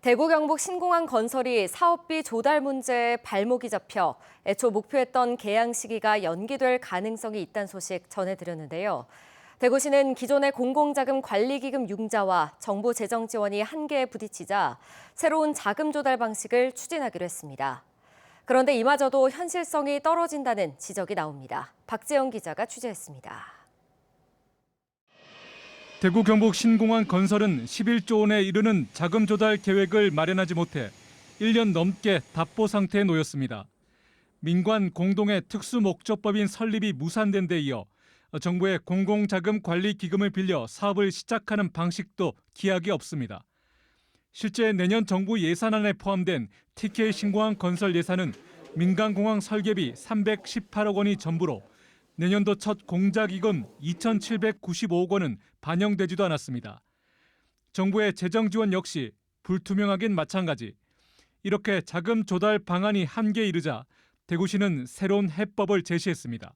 대구 경북 신공항 건설이 사업비 조달 문제에 발목이 잡혀 애초 목표했던 개항 시기가 연기될 가능성이 있다는 소식 전해드렸는데요. 대구시는 기존의 공공자금 관리기금 융자와 정부 재정 지원이 한계에 부딪히자 새로운 자금 조달 방식을 추진하기로 했습니다. 그런데 이마저도 현실성이 떨어진다는 지적이 나옵니다. 박재영 기자가 취재했습니다. 대구 경북 신공항 건설은 11조 원에 이르는 자금 조달 계획을 마련하지 못해 1년 넘게 답보 상태에 놓였습니다. 민관 공동의 특수목적법인 설립이 무산된 데 이어 정부의 공공자금관리기금을 빌려 사업을 시작하는 방식도 기약이 없습니다. 실제 내년 정부 예산안에 포함된 TK 신공항 건설 예산은 민간공항 설계비 318억 원이 전부로 내년도 첫 공자기금 2,795억 원은 반영되지도 않았습니다. 정부의 재정 지원 역시 불투명하긴 마찬가지. 이렇게 자금 조달 방안이 한계에 이르자 대구시는 새로운 해법을 제시했습니다.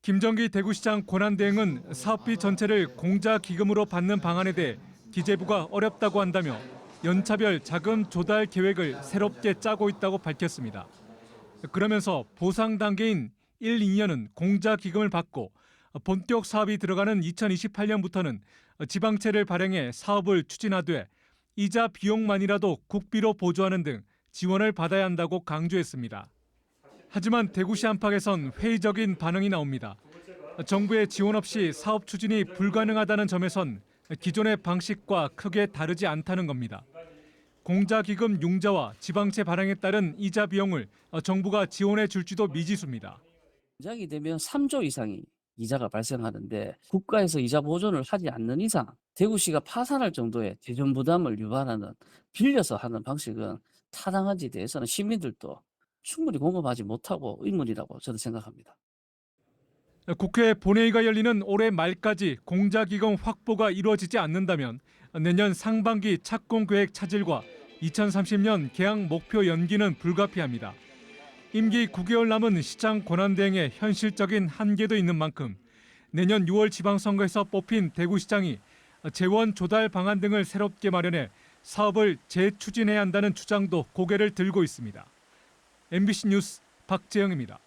김정기 대구시장 권한대행은 사업비 전체를 공자기금으로 받는 방안에 대해 기재부가 어렵다고 한다며 연차별 자금 조달 계획을 새롭게 짜고 있다고 밝혔습니다. 그러면서 보상 단계인 1, 2년은 공자기금을 받고 본격 사업이 들어가는 2028년부터는 지방채를 발행해 사업을 추진하되 이자 비용만이라도 국비로 보조하는 등 지원을 받아야 한다고 강조했습니다. 하지만 대구시 안팎에선 회의적인 반응이 나옵니다. 정부의 지원 없이 사업 추진이 불가능하다는 점에선 기존의 방식과 크게 다르지 않다는 겁니다. 공자기금 융자와 지방채 발행에 따른 이자 비용을 정부가 지원해 줄지도 미지수입니다. 시작이 되면 3조 이상이 이자가 발생하는데 국가에서 이자 보존을 하지 않는 이상 대구시가 파산할 정도의 재정 부담을 유발하는 빌려서 하는 방식은 타당한지에 대해서는 시민들도 충분히 공감하지 못하고 의문이라고 저는 생각합니다. 국회 본회의가 열리는 올해 말까지 공자기금 확보가 이루어지지 않는다면 내년 상반기 착공계획 차질과 2030년 개항 목표 연기는 불가피합니다. 임기 9개월 남은 시장 권한대행의 현실적인 한계도 있는 만큼 내년 6월 지방선거에서 뽑힌 대구시장이 재원 조달 방안 등을 새롭게 마련해 사업을 재추진해야 한다는 주장도 고개를 들고 있습니다. MBC 뉴스 박재영입니다.